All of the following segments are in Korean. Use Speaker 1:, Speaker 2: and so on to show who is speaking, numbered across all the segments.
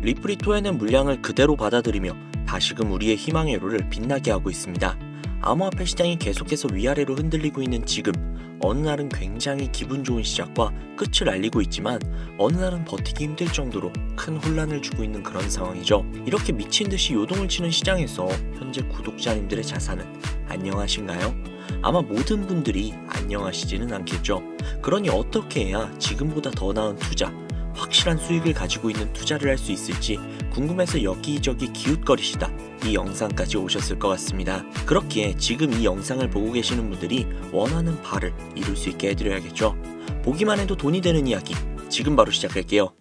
Speaker 1: 리플이 토해낸 물량을 그대로 받아들이며 다시금 우리의 희망의 로를 빛나게 하고 있습니다. 암호화폐 시장이 계속해서 위아래로 흔들리고 있는 지금, 어느 날은 굉장히 기분 좋은 시작과 끝을 알리고 있지만 어느 날은 버티기 힘들 정도로 큰 혼란을 주고 있는 그런 상황이죠. 이렇게 미친 듯이 요동을 치는 시장에서 현재 구독자님들의 자산은 안녕하신가요? 아마 모든 분들이 안녕하시지는 않겠죠. 그러니 어떻게 해야 지금보다 더 나은 투자, 확실한 수익을 가지고 있는 투자를 할 수 있을지 궁금해서 여기저기 기웃거리시다 이 영상까지 오셨을 것 같습니다. 그렇기에 지금 이 영상을 보고 계시는 분들이 원하는 바를 이룰 수 있게 해드려야겠죠. 보기만 해도 돈이 되는 이야기, 지금 바로 시작할게요.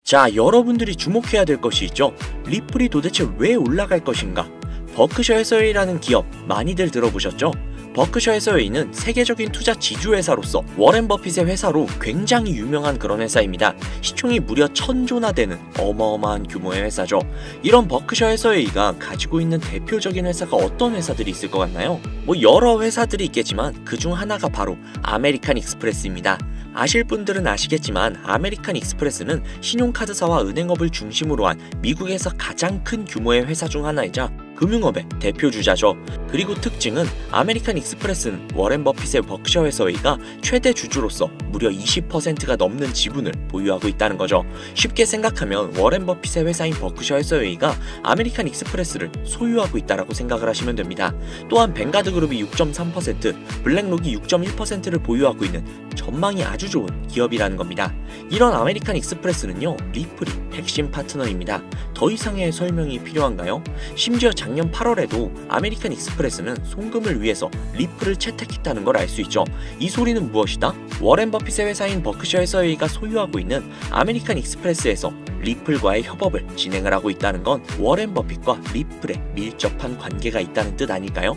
Speaker 1: 자, 여러분들이 주목해야 될 것이 있죠. 리플이 도대체 왜 올라갈 것인가? 버크셔 해서웨이라는 기업 많이들 들어보셨죠? 버크셔 해서웨이는 세계적인 투자 지주회사로서 워렌 버핏의 회사로 굉장히 유명한 그런 회사입니다. 시총이 무려 1000조나 되는 어마어마한 규모의 회사죠. 이런 버크셔 해서웨이가 가지고 있는 대표적인 회사가 어떤 회사들이 있을 것 같나요? 여러 회사들이 있겠지만 그중 하나가 바로 아메리칸 익스프레스입니다. 아실 분들은 아시겠지만 아메리칸 익스프레스는 신용카드사와 은행업을 중심으로 한 미국에서 가장 큰 규모의 회사 중 하나이자 금융업의 대표 주자죠. 그리고 특징은 아메리칸 익스프레스는 워렌 버핏의 버크셔 해서웨이가 최대 주주로서 무려 20%가 넘는 지분을 보유하고 있다는 거죠. 쉽게 생각하면 워렌 버핏의 회사인 버크셔 해서웨이가 아메리칸 익스프레스를 소유하고 있다라고 생각을 하시면 됩니다. 또한 뱅가드 그룹이 6.3%, 블랙록이 6.1%를 보유하고 있는 전망이 아주 좋은 기업이라는 겁니다. 이런 아메리칸 익스프레스는요, 리플이 핵심 파트너입니다. 더 이상의 설명이 필요한가요? 심지어 작년 8월에도 아메리칸 익스프레스는 송금을 위해서 리플을 채택했다는 걸 알 수 있죠. 이 소리는 무엇이다? 워렌 버핏의 회사인 버크셔 해서웨이가 소유하고 있는 아메리칸 익스프레스에서 리플과의 협업을 진행을 하고 있다는 건 워렌 버핏과 리플에 밀접한 관계가 있다는 뜻 아닐까요?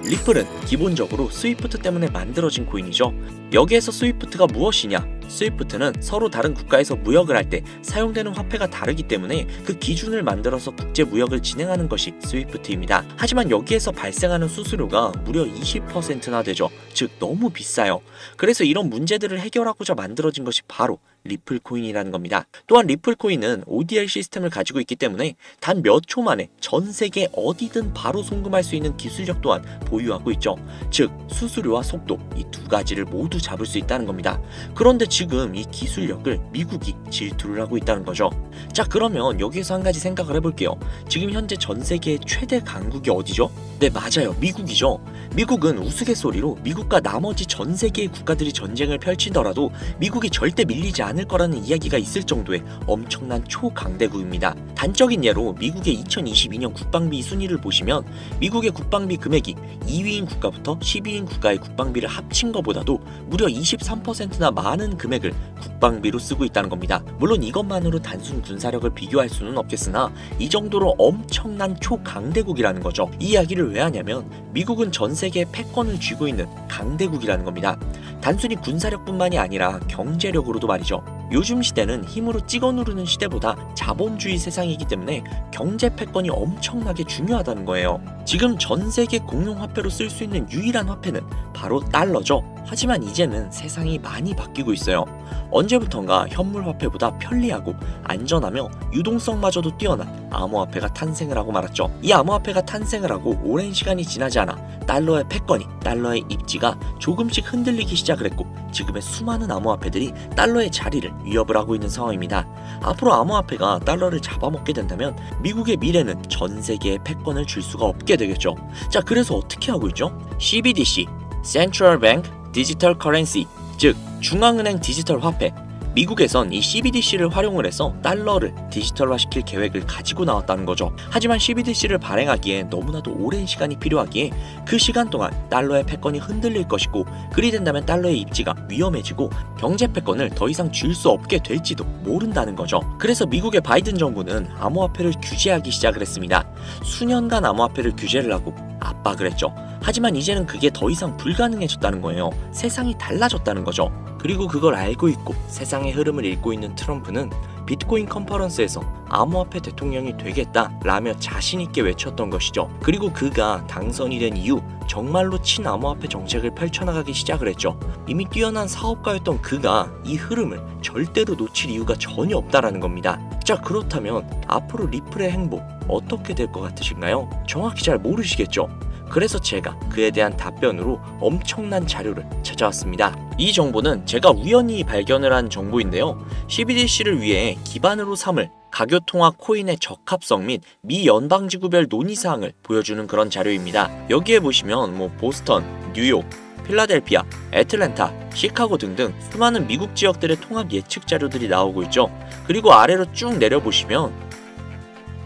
Speaker 1: 리플은 기본적으로 스위프트 때문에 만들어진 코인이죠. 여기에서 스위프트가 무엇이냐? 스위프트는 서로 다른 국가에서 무역을 할 때 사용되는 화폐가 다르기 때문에 그 기준을 만들어서 국제 무역을 진행하는 것이 스위프트입니다. 하지만 여기에서 발생하는 수수료가 무려 20%나 되죠. 즉 너무 비싸요. 그래서 이런 문제들을 해결하고자 만들어진 것이 바로 리플 코인이라는 겁니다. 또한 리플 코인은 ODR 시스템을 가지고 있기 때문에 단 몇 초 만에 전 세계 어디든 바로 송금할 수 있는 기술력 또한 보유하고 있죠. 즉 수수료와 속도, 이 두 가지를 모두 잡을 수 있다는 겁니다. 그런데 지금 이 기술력을 미국이 질투를 하고 있다는 거죠. 자, 그러면 여기에서 한 가지 생각을 해볼게요. 지금 현재 전 세계의 최대 강국이 어디죠? 네, 맞아요. 미국이죠. 미국은 우스갯소리로 미국과 나머지 전 세계의 국가들이 전쟁을 펼치더라도 미국이 절대 밀리지 않을 거라는 이야기가 있을 정도의 엄청난 초강대국입니다. 단적인 예로 미국의 2022년 국방비 순위를 보시면 미국의 국방비 금액이 2위인 국가부터 10위인 국가의 국방비를 합친 것보다도 무려 23%나 많은 금액을 국방비로 쓰고 있다는 겁니다. 물론 이것만으로 단순 군사력을 비교할 수는 없겠으나 이 정도로 엄청난 초강대국이라는 거죠. 이 이야기를 왜 하냐면 미국은 전 세계의 패권을 쥐고 있는 강대국이라는 겁니다. 단순히 군사력뿐만이 아니라 경제력으로도 말이죠. 요즘 시대는 힘으로 찍어 누르는 시대보다 자본주의 세상이기 때문에 경제 패권이 엄청나게 중요하다는 거예요. 지금 전 세계 공용화폐로 쓸 수 있는 유일한 화폐는 바로 달러죠. 하지만 이제는 세상이 많이 바뀌고 있어요. 언제부턴가 현물화폐보다 편리하고 안전하며 유동성마저도 뛰어난 암호화폐가 탄생을 하고 말았죠. 이 암호화폐가 탄생을 하고 오랜 시간이 지나지 않아 달러의 패권이, 달러의 입지가 조금씩 흔들리기 시작을 했고 지금의 수많은 암호화폐들이 달러의 자리를 위협을 하고 있는 상황입니다. 앞으로 암호화폐가 달러를 잡아먹게 된다면 미국의 미래는 전 세계에 패권을 줄 수가 없게 되겠죠. 자, 그래서 어떻게 하고 있죠? CBDC, Central Bank 디지털 커런시, 즉 중앙은행 디지털 화폐. 미국에선 이 CBDC를 활용을 해서 달러를 디지털화시킬 계획을 가지고 나왔다는 거죠. 하지만 CBDC를 발행하기에 너무나도 오랜 시간이 필요하기에 그 시간 동안 달러의 패권이 흔들릴 것이고 그리 된다면 달러의 입지가 위험해지고 경제 패권을 더 이상 줄 수 없게 될지도 모른다는 거죠. 그래서 미국의 바이든 정부는 암호화폐를 규제하기 시작을 했습니다. 수년간 암호화폐를 규제를 하고 압박을 했죠. 하지만 이제는 그게 더 이상 불가능해졌다는 거예요. 세상이 달라졌다는 거죠. 그리고 그걸 알고 있고 세상의 흐름을 읽고 있는 트럼프는 비트코인 컨퍼런스에서 암호화폐 대통령이 되겠다 라며 자신있게 외쳤던 것이죠. 그리고 그가 당선이 된 이후 정말로 친암호화폐 정책을 펼쳐나가기 시작을 했죠. 이미 뛰어난 사업가였던 그가 이 흐름을 절대로 놓칠 이유가 전혀 없다라는 겁니다. 자, 그렇다면 앞으로 리플의 행보 어떻게 될 것 같으신가요? 정확히 잘 모르시겠죠? 그래서 제가 그에 대한 답변으로 엄청난 자료를 찾아왔습니다. 이 정보는 제가 우연히 발견을 한 정보인데요. CBDC를 위해 기반으로 삼을 가교통화 코인의 적합성 및 미 연방지구별 논의사항을 보여주는 그런 자료입니다. 여기에 보시면 보스턴, 뉴욕, 필라델피아, 애틀랜타, 시카고 등등 수많은 미국 지역들의 통합 예측 자료들이 나오고 있죠. 그리고 아래로 쭉 내려보시면,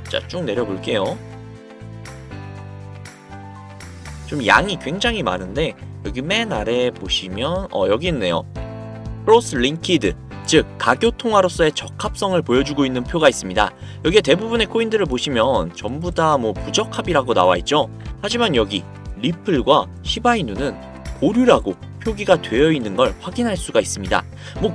Speaker 1: 자, 쭉 내려볼게요. 좀 양이 굉장히 많은데 여기 맨 아래에 보시면 여기 있네요. 크로스 링키드, 즉 가교통화로서의 적합성을 보여주고 있는 표가 있습니다. 여기에 대부분의 코인들을 보시면 전부 다 부적합이라고 나와 있죠. 하지만 여기 리플과 시바이누는 보류라고 표기가 되어 있는 걸 확인할 수가 있습니다.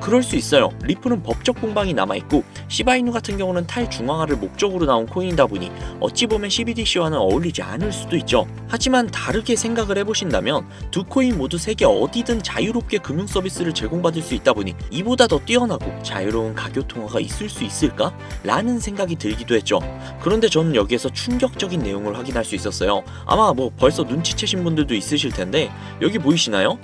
Speaker 1: 그럴 수 있어요. 리플은 법적 공방이 남아있고 시바이누 같은 경우는 탈중앙화를 목적으로 나온 코인이다 보니 어찌 보면 CBDC와는 어울리지 않을 수도 있죠. 하지만 다르게 생각을 해보신다면 두 코인 모두 세계 어디든 자유롭게 금융 서비스를 제공받을 수 있다 보니 이보다 더 뛰어나고 자유로운 가교통화가 있을 수 있을까? 라는 생각이 들기도 했죠. 그런데 저는 여기에서 충격적인 내용을 확인할 수 있었어요. 아마 벌써 눈치채신 분들도 있으실 텐데 여기 보이시나요?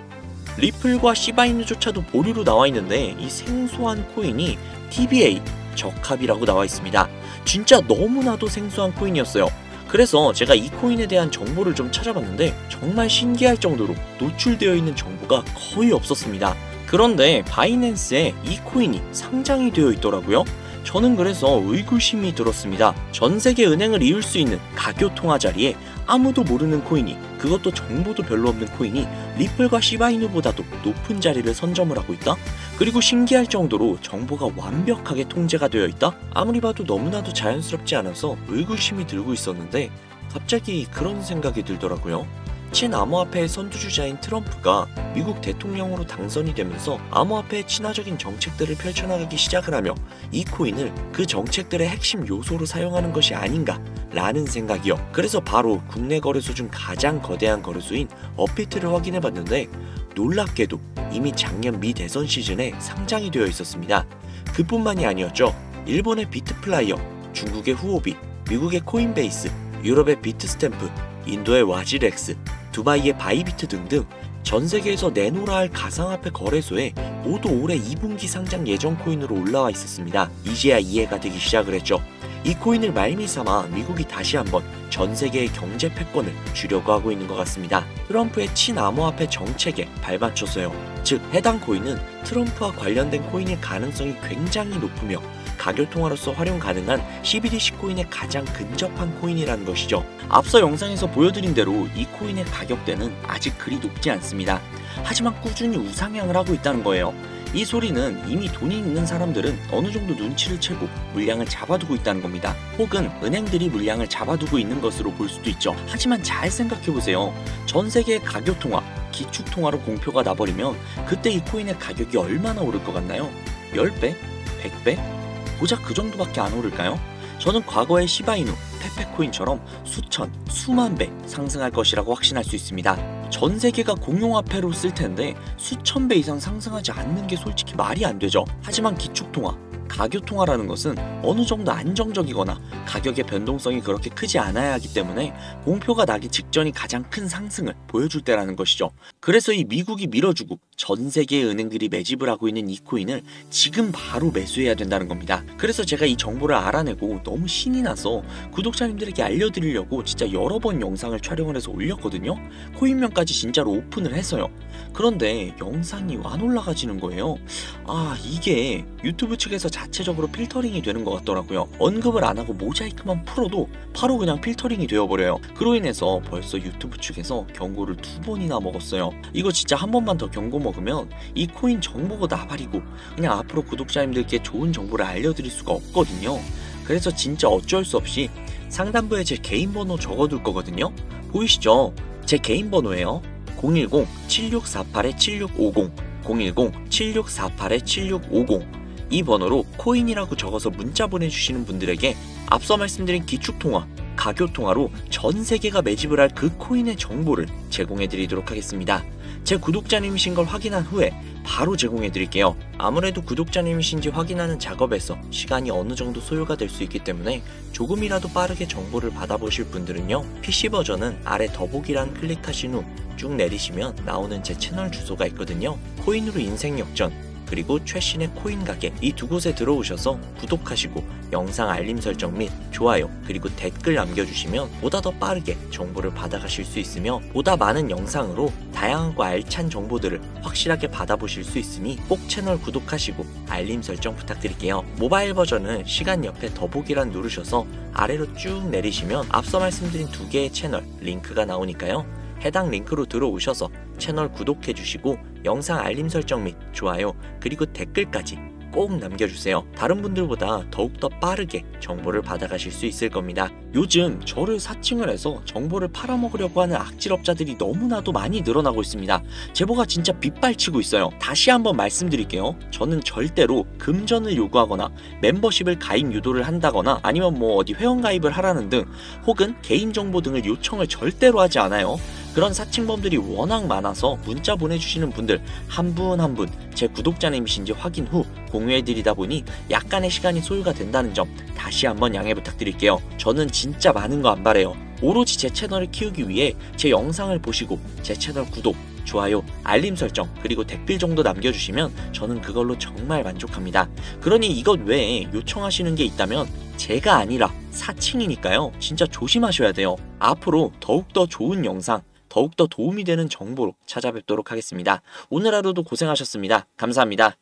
Speaker 1: 리플과 시바이누조차도 보류로 나와 있는데 이 생소한 코인이 TBA 적합이라고 나와 있습니다. 진짜 너무나도 생소한 코인이었어요. 그래서 제가 이 코인에 대한 정보를 좀 찾아봤는데 정말 신기할 정도로 노출되어 있는 정보가 거의 없었습니다. 그런데 바이낸스에 이 코인이 상장이 되어 있더라고요. 저는 그래서 의구심이 들었습니다. 전 세계 은행을 이을 수 있는 가교통화 자리에 아무도 모르는 코인이, 그것도 정보도 별로 없는 코인이 리플과 시바이누보다도 높은 자리를 선점을 하고 있다? 그리고 신기할 정도로 정보가 완벽하게 통제가 되어 있다? 아무리 봐도 너무나도 자연스럽지 않아서 의구심이 들고 있었는데 갑자기 그런 생각이 들더라고요. 친암호화폐의 선두주자인 트럼프가 미국 대통령으로 당선이 되면서 암호화폐의 친화적인 정책들을 펼쳐나가기 시작을 하며 이 코인을 그 정책들의 핵심 요소로 사용하는 것이 아닌가 라는 생각이요. 그래서 바로 국내 거래소 중 가장 거대한 거래소인 업비트를 확인해봤는데 놀랍게도 이미 작년 미 대선 시즌에 상장이 되어 있었습니다. 그뿐만이 아니었죠. 일본의 비트플라이어, 중국의 후오비, 미국의 코인베이스, 유럽의 비트스탬프, 인도의 와지렉스, 두바이의 바이비트 등등 전 세계에서 내놓으라 할 가상화폐 거래소에 모두 올해 2분기 상장 예정 코인으로 올라와 있었습니다. 이제야 이해가 되기 시작을 했죠. 이 코인을 말미삼아 미국이 다시 한번 전 세계의 경제 패권을 주려고 하고 있는 것 같습니다. 트럼프의 친암호화폐 정책에 발맞춰서요. 즉 해당 코인은 트럼프와 관련된 코인일 가능성이 굉장히 높으며 가교통화로서 활용 가능한 CBDC 코인에 가장 근접한 코인이라는 것이죠. 앞서 영상에서 보여드린 대로 이 코인의 가격대는 아직 그리 높지 않습니다. 하지만 꾸준히 우상향을 하고 있다는 거예요. 이 소리는 이미 돈이 있는 사람들은 어느 정도 눈치를 채고 물량을 잡아두고 있다는 겁니다. 혹은 은행들이 물량을 잡아두고 있는 것으로 볼 수도 있죠. 하지만 잘 생각해보세요. 전 세계의 가교통화, 기축통화로 공표가 나버리면 그때 이 코인의 가격이 얼마나 오를 것 같나요? 10배? 100배? 고작 그 정도밖에 안 오를까요? 저는 과거의 시바이누, 페페코인처럼 수천, 수만 배 상승할 것이라고 확신할 수 있습니다. 전 세계가 공용화폐로 쓸 텐데 수천 배 이상 상승하지 않는 게 솔직히 말이 안 되죠. 하지만 기축통화, 가교통화라는 것은 어느 정도 안정적이거나 가격의 변동성이 그렇게 크지 않아야 하기 때문에 공표가 나기 직전이 가장 큰 상승을 보여줄 때라는 것이죠. 그래서 이 미국이 밀어주고 전 세계의 은행들이 매집을 하고 있는 이 코인을 지금 바로 매수해야 된다는 겁니다. 그래서 제가 이 정보를 알아내고 너무 신이 나서 구독자님들에게 알려드리려고 진짜 여러 번 영상을 촬영을 해서 올렸거든요. 코인명까지 진짜로 오픈을 해서요. 그런데 영상이 안 올라가지는 거예요. 이게 유튜브 측에서 자체적으로 필터링이 되는 것 같더라고요. 언급을 안 하고 모자이크만 풀어도 바로 그냥 필터링이 되어버려요. 그로 인해서 벌써 유튜브 측에서 경고를 2번이나 먹었어요. 이거 진짜 한 번만 더 경고 먹으면 이 코인 정보가 나발이고 그냥 앞으로 구독자님들께 좋은 정보를 알려드릴 수가 없거든요. 그래서 진짜 어쩔 수 없이 상단부에 제 개인 번호 적어둘 거거든요. 보이시죠? 제 개인 번호예요. 010-7648-7650 010-7648-7650 이 번호로 코인이라고 적어서 문자 보내주시는 분들에게 앞서 말씀드린 기축통화, 가교통화로 전 세계가 매집을 할 그 코인의 정보를 제공해 드리도록 하겠습니다. 제 구독자님이신 걸 확인한 후에 바로 제공해 드릴게요. 아무래도 구독자님이신지 확인하는 작업에서 시간이 어느 정도 소요가 될 수 있기 때문에 조금이라도 빠르게 정보를 받아보실 분들은요, PC 버전은 아래 더보기란 클릭하신 후 쭉 내리시면 나오는 제 채널 주소가 있거든요. 코인으로 인생 역전, 그리고 최신의 코인 가게, 이 두 곳에 들어오셔서 구독하시고 영상 알림 설정 및 좋아요 그리고 댓글 남겨주시면 보다 더 빠르게 정보를 받아가실 수 있으며 보다 많은 영상으로 다양하고 알찬 정보들을 확실하게 받아보실 수 있으니 꼭 채널 구독하시고 알림 설정 부탁드릴게요. 모바일 버전은 시간 옆에 더보기란 누르셔서 아래로 쭉 내리시면 앞서 말씀드린 두 개의 채널 링크가 나오니까요. 해당 링크로 들어오셔서 채널 구독해주시고 영상 알림 설정 및 좋아요 그리고 댓글까지 꼭 남겨주세요. 다른 분들보다 더욱더 빠르게 정보를 받아가실 수 있을 겁니다. 요즘 저를 사칭을 해서 정보를 팔아먹으려고 하는 악질업자들이 너무나도 많이 늘어나고 있습니다. 제보가 진짜 빗발치고 있어요. 다시 한번 말씀드릴게요. 저는 절대로 금전을 요구하거나 멤버십을 가입 유도를 한다거나 아니면 뭐 어디 회원가입을 하라는 등 혹은 개인정보 등을 요청을 절대로 하지 않아요. 그런 사칭범들이 워낙 많아서 문자 보내주시는 분들 한 분 한 분 제 구독자님이신지 확인 후 공유해드리다 보니 약간의 시간이 소요가 된다는 점 다시 한번 양해 부탁드릴게요. 저는 진짜 많은 거 안 바래요. 오로지 제 채널을 키우기 위해 제 영상을 보시고 제 채널 구독, 좋아요, 알림 설정 그리고 댓글 정도 남겨주시면 저는 그걸로 정말 만족합니다. 그러니 이것 외에 요청하시는 게 있다면 제가 아니라 사칭이니까요. 진짜 조심하셔야 돼요. 앞으로 더욱더 좋은 영상, 더욱더 도움이 되는 정보로 찾아뵙도록 하겠습니다. 오늘 하루도 고생하셨습니다. 감사합니다.